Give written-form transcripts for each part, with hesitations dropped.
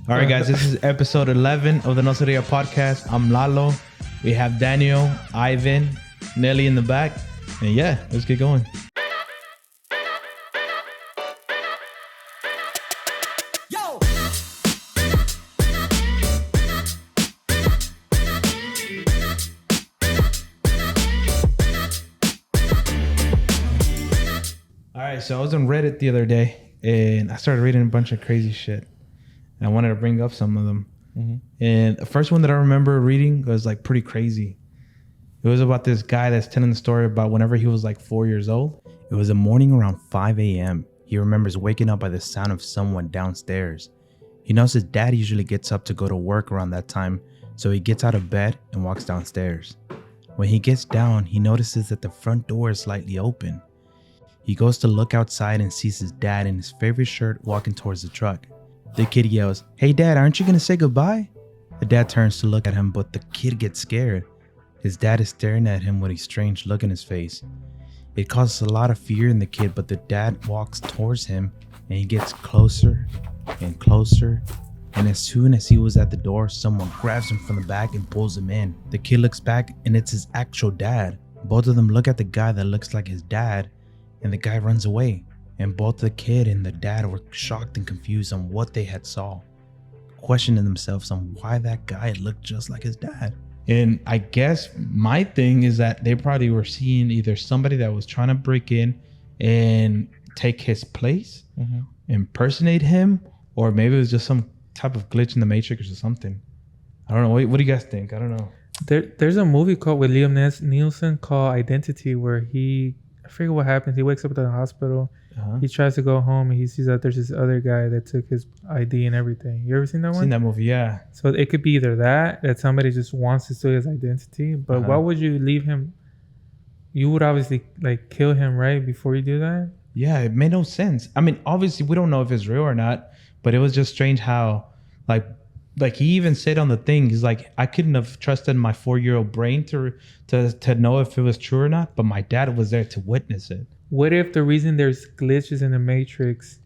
All right, guys, this is episode 11 of the No Seria podcast. I'm Lalo. We have Daniel, Ivan, Nelly in the back. And yeah, let's get going. All right, so I was on Reddit the other day and I started reading a bunch of crazy shit. And I wanted to bring up some of them. Mm-hmm. And the first one that I remember reading was like pretty crazy. It was about this guy that's telling the story about whenever he was like 4 years old. It was a morning around 5 a.m. He remembers waking up by the sound of someone downstairs. He knows his dad usually gets up to go to work around that time, so he gets out of bed and walks downstairs. When he gets down, he notices that the front door is slightly open. He goes to look outside and sees his dad in his favorite shirt walking towards the truck. The kid yells, "Hey dad, aren't you gonna say goodbye?" The dad turns to look at him, but the kid gets scared. His dad is staring at him with a strange look in his face. It causes a lot of fear in the kid, but the dad walks towards him and he gets closer and closer. And as soon as he was at the door, someone grabs him from the back and pulls him in. The kid looks back and it's his actual dad. Both of them look at the guy that looks like his dad, and the guy runs away. And both the kid and the dad were shocked and confused on what they had saw, questioning themselves on why that guy looked just like his dad. And I guess my thing is that they probably were seeing either somebody that was trying to break in and take his place, impersonate him, or maybe it was just some type of glitch in the Matrix or something. I don't know. What do you guys think? I don't know. There's a movie called with Liam Neeson called Identity, where I forget what happens. He wakes up at the hospital. He tries to go home and he sees that there's this other guy that took his ID and everything. You ever seen that one? Seen that movie, yeah. So it could be either that somebody just wants to steal his identity, but why would you leave him? You would obviously like kill him right before you do that. Yeah, it made no sense. I mean, obviously we don't know if it's real or not, but it was just strange how like he even said on the thing, he's like, I couldn't have trusted my 4-year-old brain to know if it was true or not, but my dad was there to witness it. What if the reason there's glitches in the Matrix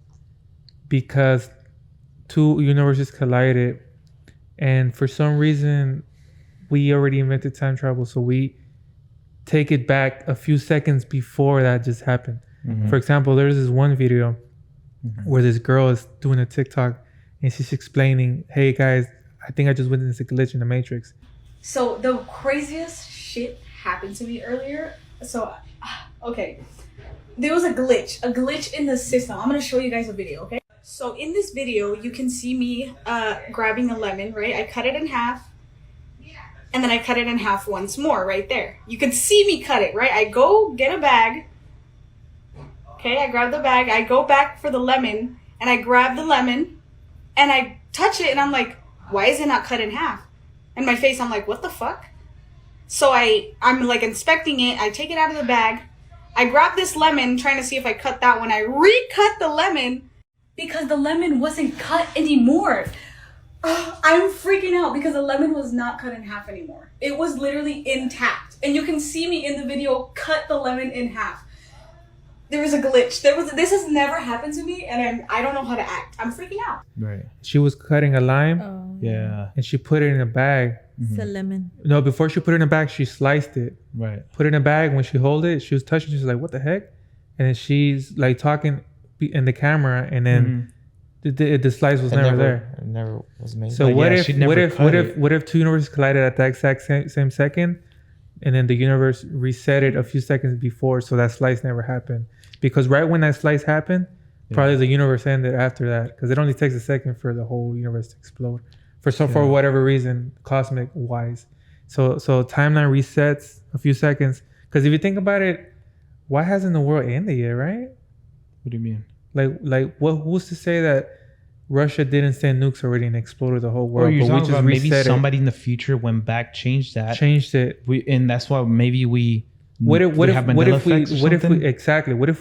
because two universes collided, and for some reason we already invented time travel, so we take it back a few seconds before that just happened. For example, there's this one video where this girl is doing a TikTok and she's explaining, "Hey guys, I think I just witnessed a glitch in the Matrix." So the craziest shit happened to me earlier. So, okay. There was a glitch in the system. I'm going to show you guys a video, okay? So in this video, you can see me grabbing a lemon, right? I cut it in half, and then I cut it in half once more right there. You can see me cut it, right? I go get a bag. Okay, I grab the bag. I go back for the lemon, and I grab the lemon, and I touch it, and I'm like, why is it not cut in half? And my face, I'm like, what the fuck? So I'm like inspecting it. I take it out of the bag. I grab this lemon, trying to see if I cut that one. I recut the lemon because the lemon wasn't cut anymore. I'm freaking out because the lemon was not cut in half anymore. It was literally intact. And you can see me in the video cut the lemon in half. There was a glitch. This has never happened to me, and I don't know how to act. I'm freaking out. Right. She was cutting a lime. Yeah. And she put it in a bag. It's a lemon. No, before she put it in a bag, she sliced it. Right. Put it in a bag. When she hold it, she was touching. She's like, "What the heck?" And then she's like talking in the camera, and then the slice was never there. It never was made. So what if two universes collided at the exact same second, and then the universe reset it a few seconds before, so that slice never happened? Because right when that slice happened, probably the universe ended after that, because it only takes a second for the whole universe to explode. For whatever reason, cosmic wise. So timeline resets a few seconds. Because if you think about it, why hasn't the world ended yet, right? What do you mean? Like who's to say that Russia didn't send nukes already and exploded the whole world? Or you're talking about maybe somebody it. in the future went back, changed it. And that's why maybe what if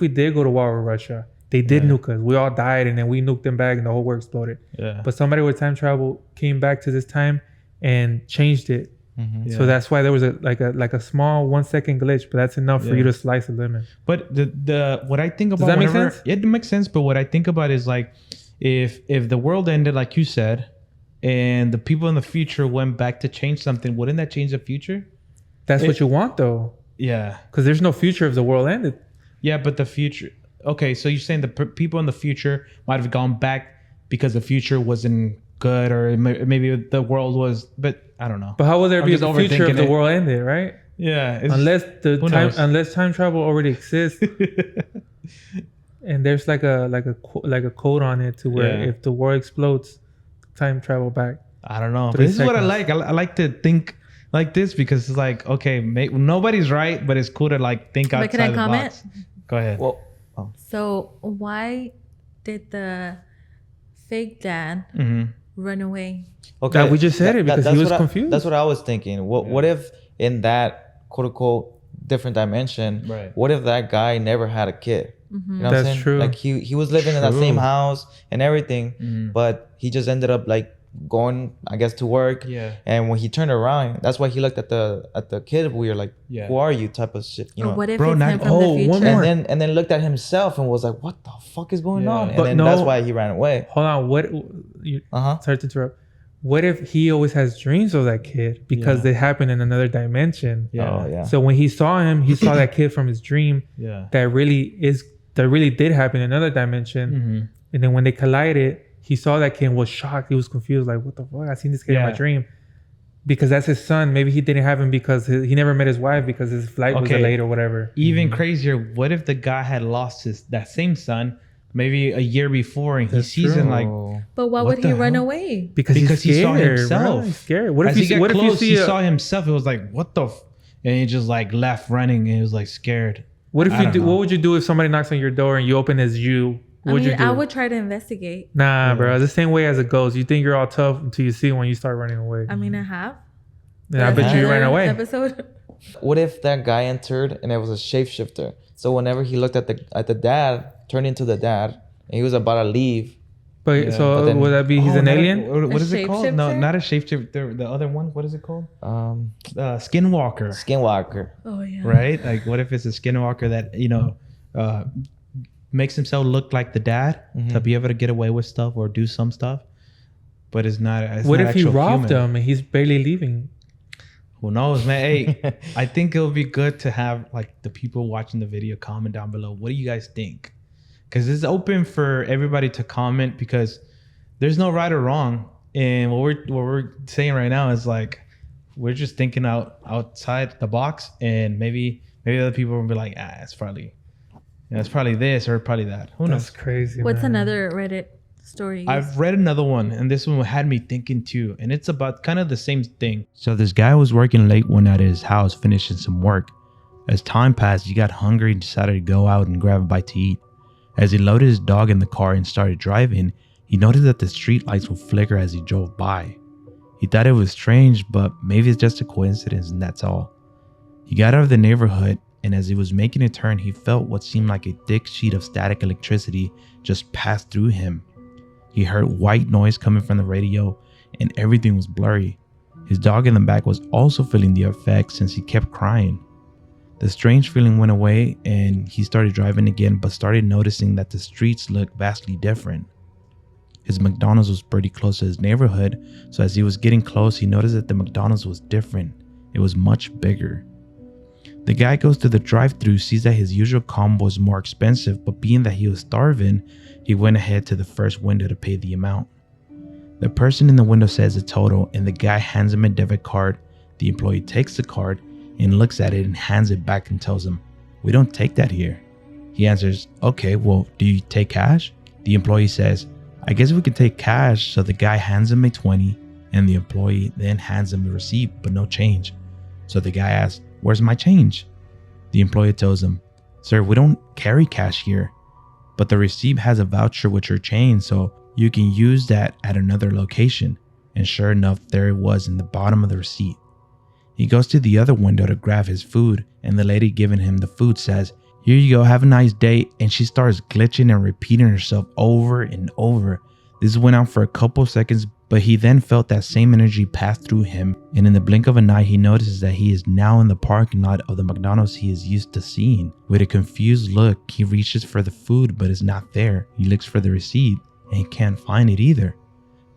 we did go to war with Russia? They did nuke us. We all died, and then we nuked them back, and the whole world exploded. Yeah. But somebody with time travel came back to this time and changed it. So that's why there was a small 1 second glitch, but that's enough for you to slice a lemon. But the what I think about, does that make sense? It makes sense. But what I think about is like, if the world ended like you said, and the people in the future went back to change something, wouldn't that change the future? That's what you want, though. Yeah. Because there's no future if the world ended. Yeah, but the future. Okay, so you're saying the people in the future might have gone back because the future wasn't good, or maybe the world was. But I don't know. But how would there I'm be a just future if the overthinking it. world ended, right? Yeah. Unless time travel already exists, and there's like a code on it to where if the world explodes, time travel back. I don't know. But this is what I like. I like to think like this because it's like, okay, nobody's right, but it's cool to like think outside the box. Go ahead. Well, So why did the fake dad run away? okay, That we just said it because he was confused. That's what I was thinking. What if in that quote unquote different dimension, what if that guy never had a kid? You know what I'm saying? True. Like he was living in that same house and everything, but he just ended up like going, I guess, to work. Yeah. And when he turned around, that's why he looked at the kid weird, like, who are you, type of shit, you know? Or what if Bro, it's not- him from the future? one more. And then looked at himself and was like, what the fuck is going on? And But then that's why he ran away. Hold on. Sorry to interrupt. What if he always has dreams of that kid because they happen in another dimension? Yeah. Oh, yeah. So when he saw him, he saw that kid from his dream. Yeah. That really did happen in another dimension. And then when they collided, he saw that kid and was shocked. He was confused, like, what the fuck? I seen this kid in my dream. Because that's his son. Maybe he didn't have him because he never met his wife because his flight was delayed or whatever. Even crazier, what if the guy had lost that same son maybe a year before, and he sees him like, But why would he run away? Because he he's saw scared, himself. bro. He's scared. What if As he got what close, if you he see saw himself. It was like, what the and he just like left running, and he was like scared. What would you do if somebody knocks on your door and you open as you? What would you do? I would try to investigate. Nah, bro. The same way as it goes. You think you're all tough until you see when you start running away. I mean, I have. Yeah, I bet you ran away. Episode. What if that guy entered and it was a shapeshifter? So whenever he looked at the dad, turned into the dad, and he was about to leave. But so would that be he's an alien? What is it called? No, not a shapeshifter. The other one. What is it called? Skinwalker. Skinwalker. Oh yeah. Right? Like, what if it's a skinwalker that makes himself look like the dad to be able to get away with stuff or do some stuff, but it's not. What if he robbed him and he's barely leaving? Who knows, man? Hey, I think it'll be good to have like the people watching the video comment down below. What do you guys think? Because it's open for everybody to comment, because there's no right or wrong. And what we're saying right now is like, we're just thinking outside the box, and maybe other people will be like, it's probably this or probably that. Who knows? That's crazy. What's man. another Reddit story? I've read another one, and this one had me thinking too, and it's about kind of the same thing. So this guy was working late one night at his house, finishing some work. As time passed, he got hungry and decided to go out and grab a bite to eat. As he loaded his dog in the car and started driving, he noticed that the street lights would flicker as he drove by. He thought it was strange, but maybe it's just a coincidence, and that's all. He got out of the neighborhood, and as he was making a turn, he felt what seemed like a thick sheet of static electricity just pass through him. He heard white noise coming from the radio, and everything was blurry. His dog in the back was also feeling the effect since he kept crying. The strange feeling went away, and he started driving again, but started noticing that the streets looked vastly different. His McDonald's was pretty close to his neighborhood, so as he was getting close, he noticed that the McDonald's was different. It was much bigger. The guy goes to the drive-thru, sees that his usual combo is more expensive, but being that he was starving, he went ahead to the first window to pay the amount. The person in the window says the total, and the guy hands him a debit card. The employee takes the card and looks at it and hands it back and tells him, "We don't take that here." He answers, "Okay, well, do you take cash?" The employee says, "I guess we could take cash." So the guy hands him a 20, and the employee then hands him a receipt, but no change. So the guy asks, "Where's my change?" The employee tells him, "Sir, we don't carry cash here, but the receipt has a voucher with your change, so you can use that at another location." And sure enough, there it was in the bottom of the receipt. He goes to the other window to grab his food, and the lady giving him the food says, "Here you go, have a nice day." And she starts glitching and repeating herself over and over. This went on for a couple of seconds, but he then felt that same energy pass through him, and in the blink of an eye, he notices that he is now in the parking lot of the McDonald's he is used to seeing. With a confused look, he reaches for the food, but it's not there. He looks for the receipt, and he can't find it either.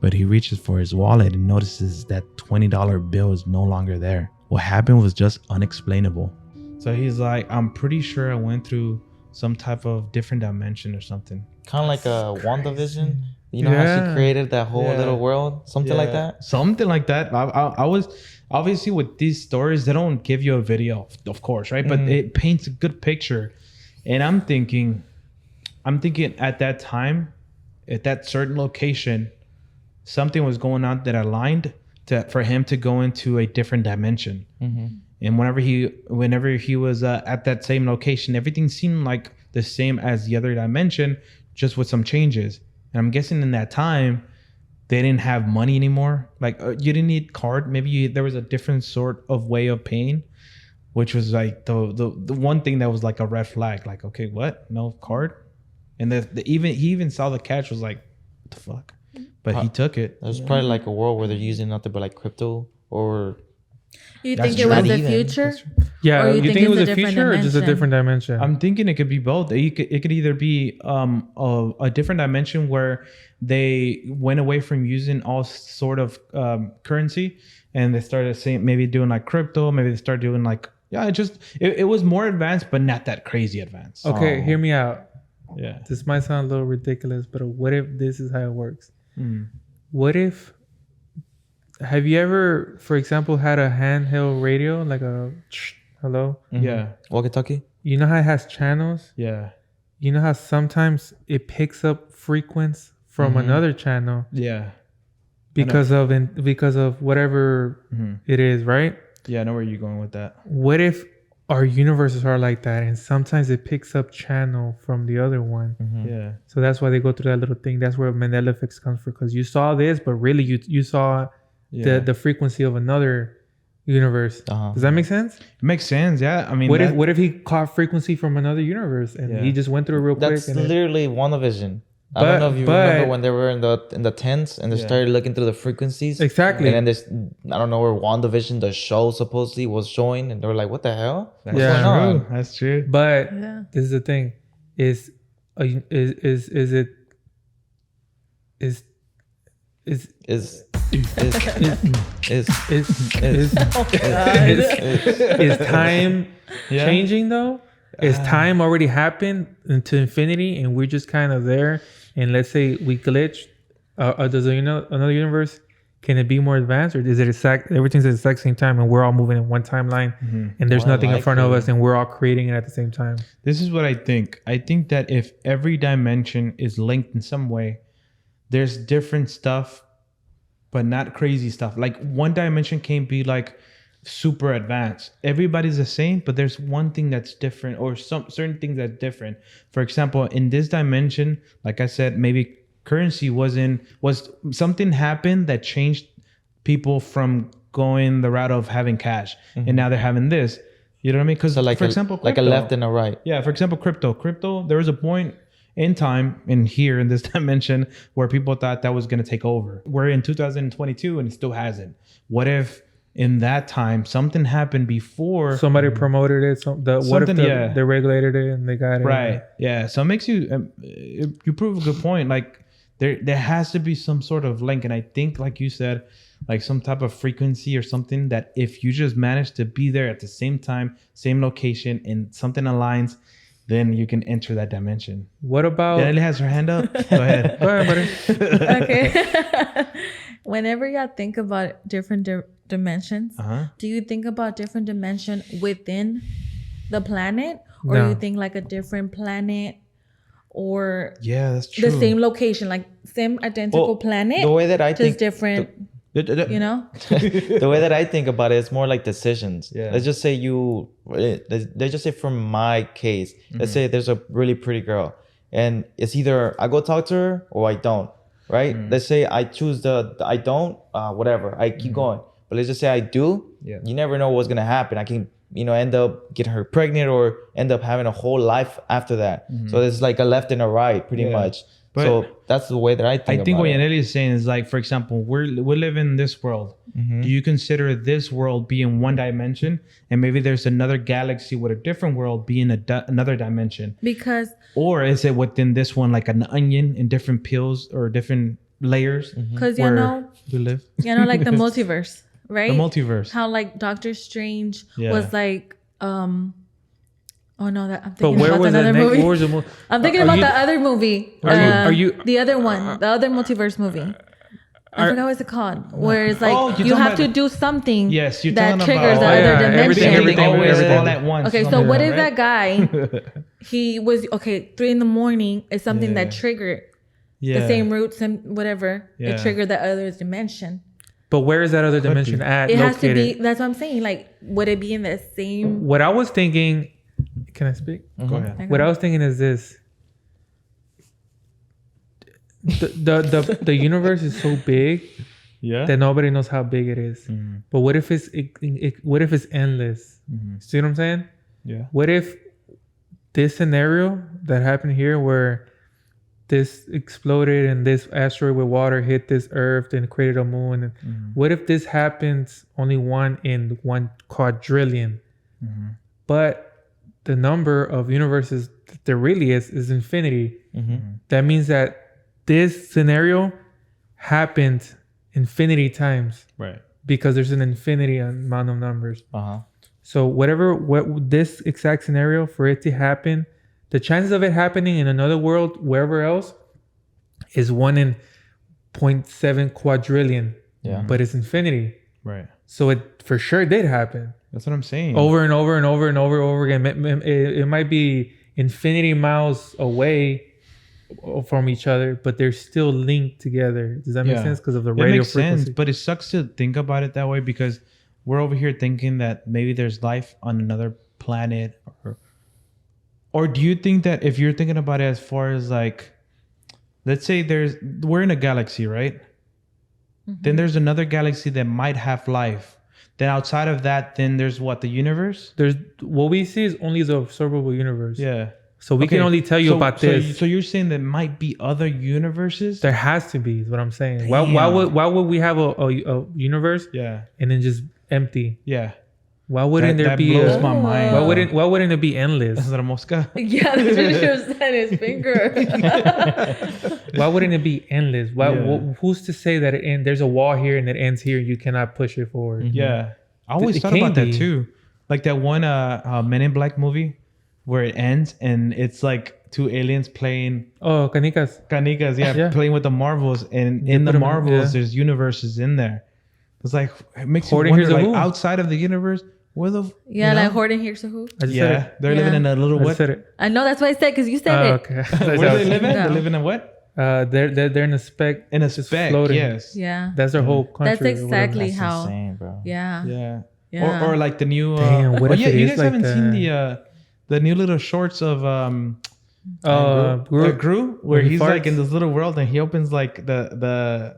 but he reaches for his wallet and notices that $20 bill is no longer there. What happened was just unexplainable. So he's like, I'm pretty sure I went through some type of different dimension or something. Kind of like a WandaVision. You know how she created that whole little world? Something like that? Something like that. I was obviously with these stories, they don't give you a video, of course, right? But it paints a good picture. And I'm thinking at that time, at that certain location, something was going on that aligned for him to go into a different dimension. And whenever he was at that same location, everything seemed like the same as the other dimension, just with some changes. And I'm guessing in that time, they didn't have money anymore. Like you didn't need card. Maybe there was a different sort of way of paying, which was like the one thing that was like a red flag. Like, okay, what? No card? And he even saw the catch, was like, what the fuck? But he took it. There's probably like a world where they're using nothing but like crypto or... You That's think it was true. the future? Yeah, Or you think it was a future or just a different dimension? I'm thinking it could be both. It could either be a different dimension where they went away from using all sort of currency and they started saying maybe doing like crypto. Maybe they started doing like it was more advanced, but not that crazy advanced. Okay, hear me out. Yeah. This might sound a little ridiculous, but what if this is how it works? What if... Have you ever, for example, had a handheld radio, like a hello? Yeah. Walkie-talkie? You know how it has channels? Yeah. You know how sometimes it picks up frequency from another channel Yeah. because of whatever it is, right? Yeah, I know where you're going with that. What if our universes are like that, and sometimes it picks up channel from the other one? Yeah. So that's why they go through that little thing. That's where Mandela effect comes from, because you saw this, but really you saw the frequency of another universe. Does that make sense? It makes sense. Yeah. I mean, what if he caught frequency from another universe and he just went through it real quick? That's literally WandaVision. I don't know if you remember when they were in the tents and they started looking through the frequencies. Exactly. And then there's, I don't know where WandaVision, the show supposedly was showing, and they were like, "What the hell? That's What's going on?" That's true. But this is the thing: is time changing though? Is time already happened into infinity and we're just kind of there? And let's say we glitch, does another universe, can it be more advanced, or is it everything's at the exact same time and we're all moving in one timeline and there's nothing in front of us and we're all creating it at the same time? This is what I think. I think that if every dimension is linked in some way, there's different stuff, but not crazy stuff. Like one dimension can't be like super advanced. Everybody's the same, but there's one thing that's different, or some certain things that's different. For example, in this dimension, like I said, maybe currency was something happened that changed people from going the route of having cash, and now they're having this. You know what I mean? Because for example, like a left and a right. Yeah, for example, crypto. There was a point in time in this dimension where people thought that was going to take over. We're in 2022 and it still hasn't. What if in that time something happened before somebody promoted it? They regulated it and they got it right? Yeah. So it makes you you prove a good point. Like there has to be some sort of link, and I think, like you said, like some type of frequency or something that if you just manage to be there at the same time, same location, and something aligns, then you can enter that dimension. What about... Nelly has her hand up. Go ahead. Go ahead, buddy. Okay. Whenever y'all think about different dimensions, do you think about different dimension within the planet, or No. you think like a different planet, or Yeah, that's true. the same location, like same identical planet, The way that I just think... different, you know? The way that I think about it is more like decisions. Yeah. Let's just say let's just say from my case, let's say there's a really pretty girl and it's either I go talk to her or I don't, right? Let's say I choose I don't, whatever, I keep going. But let's just say I do. Yeah. You never know what's going to happen. I can, end up getting her pregnant or end up having a whole life after that. So it's like a left and a right pretty much. But so that's the way that I think what about it. Yaneli is saying is like, for example, we live in this world. Do you consider this world being one dimension, and maybe there's another galaxy with a different world being another dimension? Because Or is it within this one like an onion in different peels or different layers. Because where we live. like the multiverse, right? The multiverse. How like Doctor Strange Yeah. was like, oh no, that I'm But thinking where about was another the movie. Where was the movie? I'm thinking about the other movie. Are you? The other one, the other multiverse movie? I forgot what's it called. Where it's like you have to do something. Yes, you're that talking triggers about the other dimension. everything always everything. all at once. Okay, so something what like if that guy? He was 3 a.m. is something that triggered the same roots and whatever. Yeah. It triggered the other dimension. But where is that other dimension at? It located? has to be. That's what I'm saying. Like, would it be in the same? What I was thinking. Can I speak? Go ahead. What I was thinking is this. The universe is so big that nobody knows how big it is. But what if it's endless? See what I'm saying? Yeah. What if this scenario that happened here, where this exploded and this asteroid with water hit this Earth and created a moon, and what if this happens only 1 in 1 quadrillion? But the number of universes that there really is infinity. That means that this scenario happened infinity times, Right. because there's an infinity amount of numbers. So what this exact scenario, for it to happen, the chances of it happening in another world, wherever else, is 1 in 0.7 quadrillion. Yeah. But it's infinity. Right. So it for sure did happen. That's what I'm saying. Over and over and over and over again. It might be infinity miles away from each other, but they're still linked together. Does that make sense? Because of the radio frequency. Sense, but it sucks to think about it that way, because we're over here thinking that maybe there's life on another planet, or do you think that if you're thinking about it as far as like, let's say we're in a galaxy, right? Then there's another galaxy that might have life. Then outside of that, then there's what, the universe? There's what we see is only the observable universe. Yeah. So we can only tell you about this. So you're saying there might be other universes? There has to be, is what I'm saying. Why would we have a universe? Yeah. And then just empty? Yeah. Why wouldn't there be? That blows my mind. Why wouldn't it be endless? Is that a mosca? Yeah, that's what she was saying. His finger. Why wouldn't it be endless? Who's to say that there's a wall here and it ends here and you cannot push it forward? Yeah. I always thought about that too. Like that one Men in Black movie where it ends and it's like 2 aliens playing. Oh, canicas. Yeah, playing with the marbles. And in the marbles, there's universes in there. It's like, it makes you wonder, like, outside of the universe, where the... like Horton here's a who? Yeah, they're living in a little what? I know, that's what I said, because you said it. Okay. Where do they live in? They live in a what? They're in a speck. In a speck, floating. Yes. Yeah. That's their whole country. That's exactly That's how... insane, bro. Yeah. Or like the new... Damn, what if you guys haven't seen the new little shorts of... Gru, where he's like in this little world and he opens like the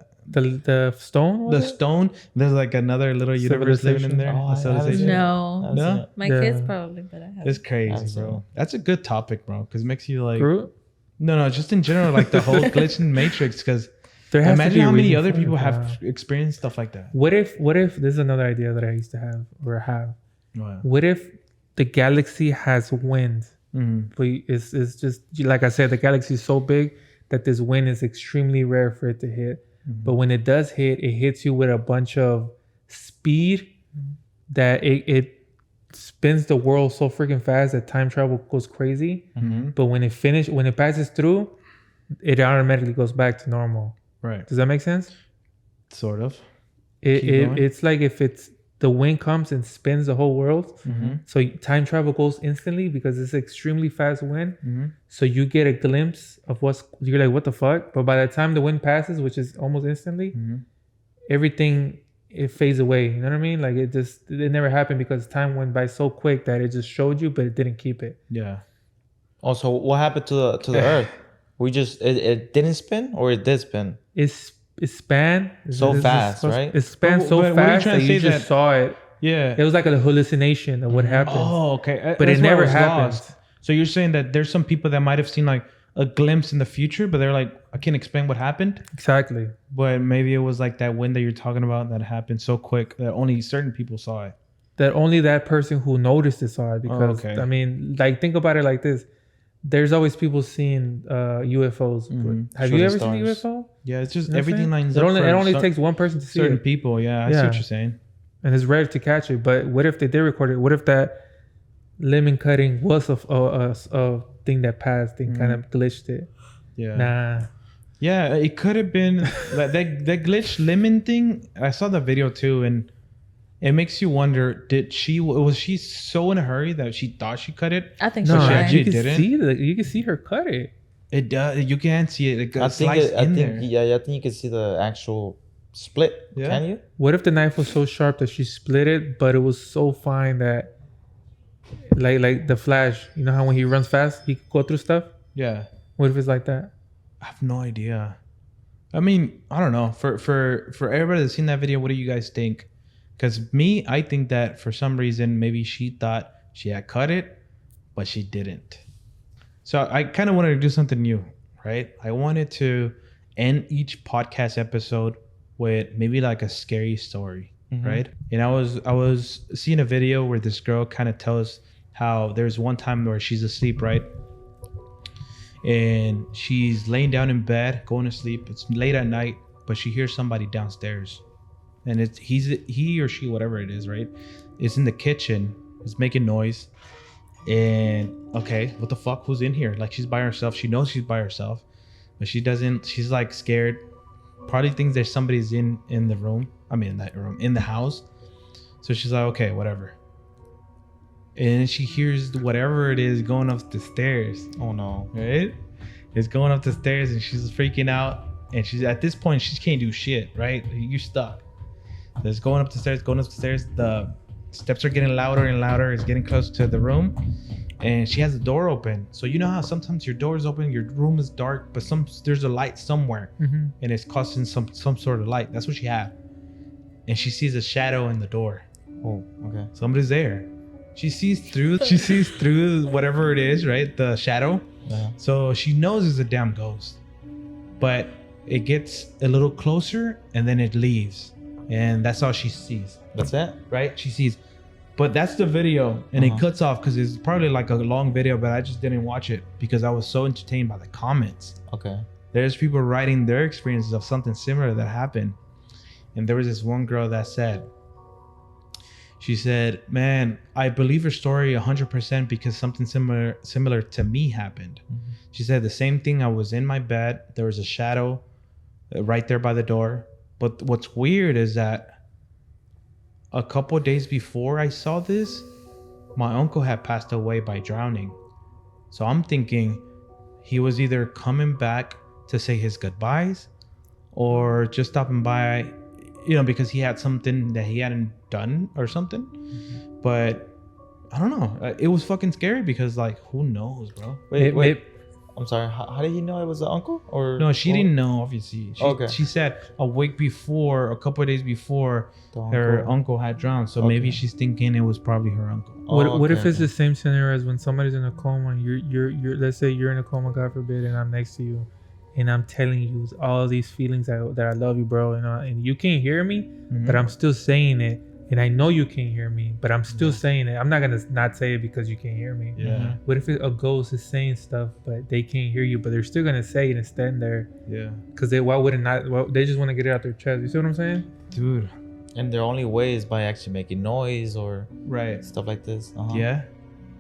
stone. The stone. There's like another little universe living in there. No. My kids probably, but I haven't. It's crazy, bro. That's a good topic, bro, because it makes you like... Gru? No, just in general, like the whole glitch in Matrix, because imagine how many other people have experienced stuff like that. What if this is another idea that I used to have or have. Wow. What if the galaxy has wind? But it's just like I said, the galaxy is so big that this wind is extremely rare for it to hit. But when it does hit, it hits you with a bunch of speed that it spins the world so freaking fast that time travel goes crazy. But when it passes through, it automatically goes back to normal. Right. Does that make sense? Sort of. It's like if the wind comes and spins the whole world. So time travel goes instantly because it's extremely fast wind. So you get a glimpse of you're like, what the fuck? But by the time the wind passes, which is almost instantly, everything, it fades away. You know what I mean? Like it never happened because time went by so quick that it just showed you, but it didn't keep it. Yeah. Also, what happened to the Earth? It didn't spin, or it did spin? It span so fast, right? It span so fast that you just saw it. Yeah. It was like a hallucination of what happened. Oh, okay. But it never happened. Lost. So you're saying that there's some people that might have seen like a glimpse in the future, but they're like, I can't explain what happened. Exactly. But maybe it was like that wind that you're talking about that happened so quick that only certain people saw it. That only that person who noticed it saw it. Because, I mean, like, think about it like this. There's always people seeing UFOs. Have you ever seen a UFO? Yeah, it's just You know everything lines it up. only, for it only takes one person to see certain it. people. Yeah, I see what you're saying. And it's rare to catch it. But what if they did record it? What if that lemon cutting was a thing that passed and kind of glitched it? Yeah. Nah. Yeah, it could have been that glitch lemon thing. I saw the video too, and it makes you wonder: was she so in a hurry that she thought she cut it? I think No, so. she actually you can didn't? see you can see her cut it. It does. You can't see it. It got sliced I in think there. yeah, I think you can see the actual split. Yeah. Can you? What if the knife was so sharp that she split it, but it was so fine that, like the Flash, you know how when he runs fast, he can go through stuff? Yeah. What if it's like that? I have no idea. I mean, I don't know. For everybody that's seen that video, what do you guys think? Because me, I think that for some reason, maybe she thought she had cut it, but she didn't. So I kind of wanted to do something new, right? I wanted to end each podcast episode with maybe like a scary story, right? And I was seeing a video where this girl kind of tells how there's one time where she's asleep, right? And she's laying down in bed, going to sleep. It's late at night, but she hears somebody downstairs. And he or she, whatever it is, right? Is in the kitchen, is making noise. And okay, what the fuck? Who's in here? Like, she's by herself. She knows she's by herself, but she doesn't. She's like scared. Probably thinks there's somebody's in the room. I mean, in that room, in the house. So she's like, okay, whatever. And she hears whatever it is going up the stairs. Oh no! Right? It's going up the stairs, and she's freaking out. And she's at this point, she can't do shit. Right? You're stuck. So it's going up the stairs. The steps are getting louder and louder. It's getting close to the room, and she has the door open. So you know how sometimes your door is open, your room is dark, but there's a light somewhere, and it's causing some sort of light. That's what she had, and she sees a shadow in the door. Oh, okay. Somebody's there. She sees through whatever it is, right? The shadow. Yeah. So she knows it's a damn ghost, but it gets a little closer and then it leaves, and that's all she sees. That's it. Right? She sees, but that's the video, and it cuts off because it's probably like a long video, but I just didn't watch it because I was so entertained by the comments. Okay. There's people writing their experiences of something similar that happened, and there was this one girl that said, she said, man, I believe her story 100% because something similar to me happened. She said the same thing. I was in my bed. There was a shadow right there by the door. But what's weird is that a couple of days before I saw this, my uncle had passed away by drowning. So I'm thinking he was either coming back to say his goodbyes or just stopping by, because he had something that he hadn't done or something. But I don't know. It was fucking scary because, like, who knows, bro? Wait. I'm sorry. How did he know it was the uncle? Or no, she didn't know. Obviously, she said a couple of days before, her uncle had drowned. So maybe she's thinking it was probably her uncle. What if it's the same scenario as when somebody's in a coma? You're let's say you're in a coma, God forbid, and I'm next to you, and I'm telling you all these feelings that I love you, bro, and you can't hear me, but I'm still saying it. And I know you can't hear me, but I'm still saying it. I'm not gonna not say it because you can't hear me. Yeah. What if a ghost is saying stuff, but they can't hear you, but they're still gonna say it and stand there? Yeah. Because they they just want to get it out their chest. You see what I'm saying, dude? And their only way is by actually making noise or stuff like this. Yeah.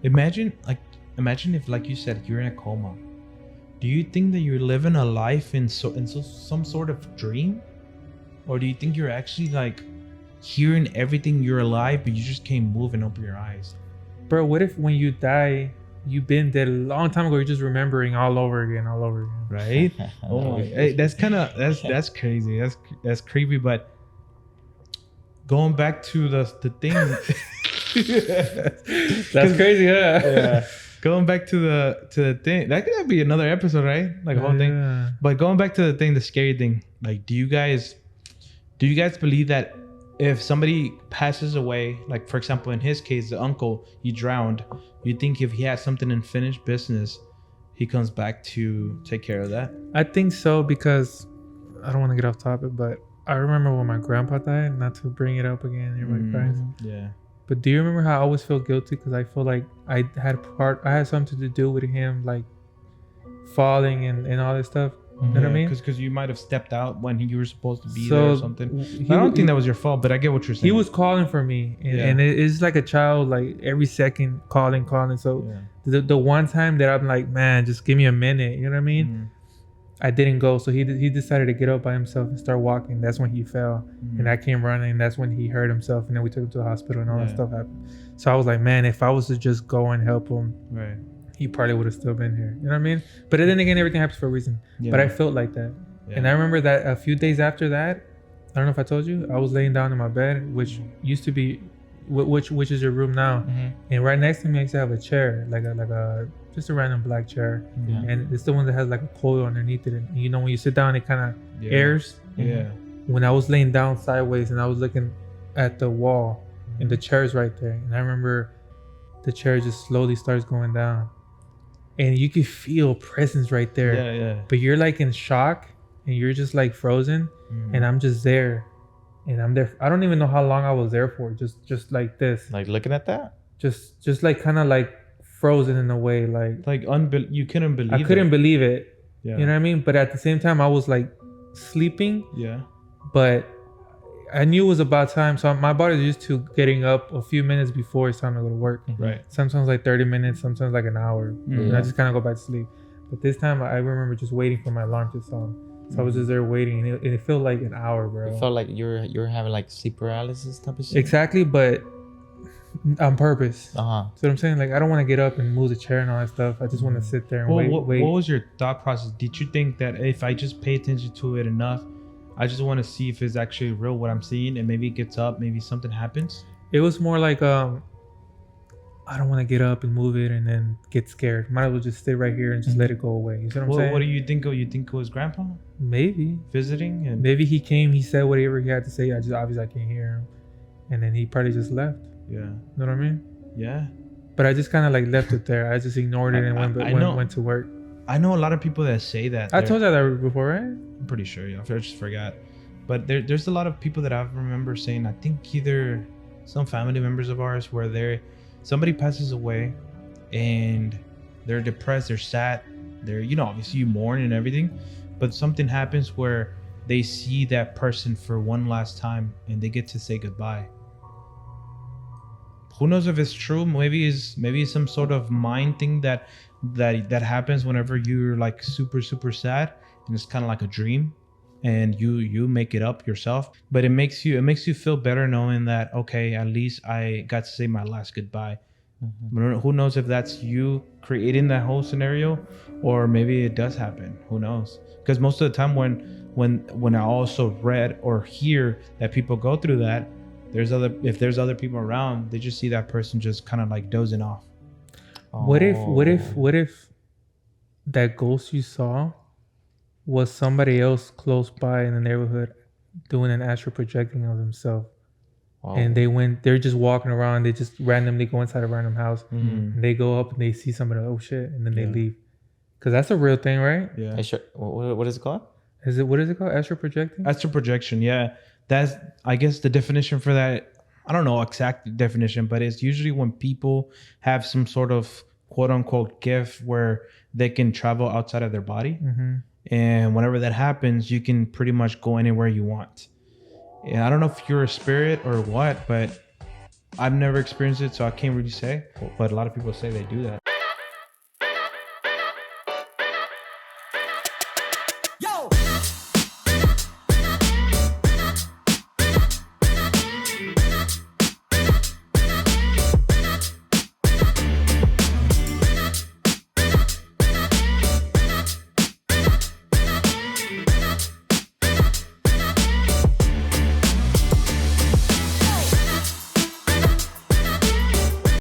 Imagine if, like you said, you're in a coma. Do you think that you're living a life in some sort of dream, or do you think you're actually like hearing everything, you're alive, but you just can't move and open your eyes? Bro, what if when you die, you've been dead a long time ago, you're just remembering all over again, right? Oh my, hey, that's crazy. That's creepy. But going back to the thing, that's crazy, huh? Yeah. Going back to the thing, that could be another episode, right? Like a whole thing. But going back to the thing, the scary thing, like, do you guys believe that if somebody passes away, like for example, in his case, the uncle, he drowned, you think if he had something unfinished business, he comes back to take care of that? I think so, because I don't want to get off topic, but I remember when my grandpa died, not to bring it up again, everybody cries. Yeah. But do you remember how I always feel guilty because I feel like I had something to do with him, like falling and all this stuff? You know what I mean? Because you might have stepped out when you were supposed to be there or something. I don't think that was your fault, but I get what you're saying. He was calling for me, and it's like a child, like every second calling. So the one time that I'm like, man, just give me a minute. You know what I mean? I didn't go, so he decided to get up by himself and start walking. That's when he fell, and I came running. That's when he hurt himself, and then we took him to the hospital, and all that stuff happened. So I was like, man, if I was to just go and help him, he probably would have still been here. You know what I mean? But then again, everything happens for a reason. But I felt like that, and I remember that a few days after that, I don't know if I told you, I was laying down in my bed, which used to be, which is your room now, and right next to me I used to have a chair, like a just a random black chair, and it's the one that has like a coil underneath it, and you know when you sit down it kind of airs. When I was laying down sideways and I was looking at the wall, and the chair's right there, and I remember the chair just slowly starts going down, and you could feel presence right there, but you're like in shock and you're just like frozen, and I'm just there, and I'm there. I don't even know how long I was there for, just like this, like looking at that, just like kind of like frozen in a way, like you couldn't believe I couldn't believe it. Yeah. You know what I mean? But at the same time I was like sleeping, but I knew it was about time, so my body's used to getting up a few minutes before it's time to go to work. Sometimes like 30 minutes, sometimes like an hour, and I just kind of go back to sleep. But this time I remember just waiting for my alarm to sound, so I was just there waiting, and it felt like an hour, bro. It felt like you're having like sleep paralysis type of shit. Exactly, but on purpose. So what I'm saying, like I don't want to get up and move the chair and all that stuff. I just want to sit there and wait. What was your thought process? Did you think that if I just pay attention to it enough, I just want to see if it's actually real what I'm seeing, and maybe it gets up, maybe something happens? It was more like I don't want to get up and move it and then get scared. Might as well just stay right here and just let it go away. You see what I'm saying? What do you think? You think it was Grandpa? Maybe visiting, and maybe he came. He said whatever he had to say. I just obviously I can't hear him, and then he probably just left. Yeah. You know what I mean? Yeah. But I just kind of like left it there. I just ignored it and went to work. I know a lot of people that say that. I told you that before, right? I'm pretty sure. Yeah, I just forgot. But there's a lot of people that I remember saying, I think either some family members of ours where somebody passes away and they're depressed, they're sad, they're, obviously you mourn and everything, but something happens where they see that person for one last time and they get to say goodbye. Who knows if it's true? Maybe it's some sort of mind thing that happens whenever you're like super, super sad, and it's kind of like a dream, and you make it up yourself. But it makes you feel better knowing that, okay, at least I got to say my last goodbye. But who knows if that's you creating that whole scenario, or maybe it does happen. Who knows? Because most of the time when I also read or hear that people go through that, if there's other people around, they just see that person just kind of like dozing off. What if that ghost you saw was somebody else close by in the neighborhood doing an astral projecting of themselves? And they're just walking around, they just randomly go inside a random house, and they go up and they see somebody, oh shit, and then they leave. Because that's a real thing, right? Yeah. What is it called? What is it called? Astral projecting? Astral projection, yeah. That's, I guess, the definition for that. I don't know exact definition, but it's usually when people have some sort of quote unquote gift where they can travel outside of their body. And whenever that happens, you can pretty much go anywhere you want. And I don't know if you're a spirit or what, but I've never experienced it, so I can't really say. But a lot of people say they do that.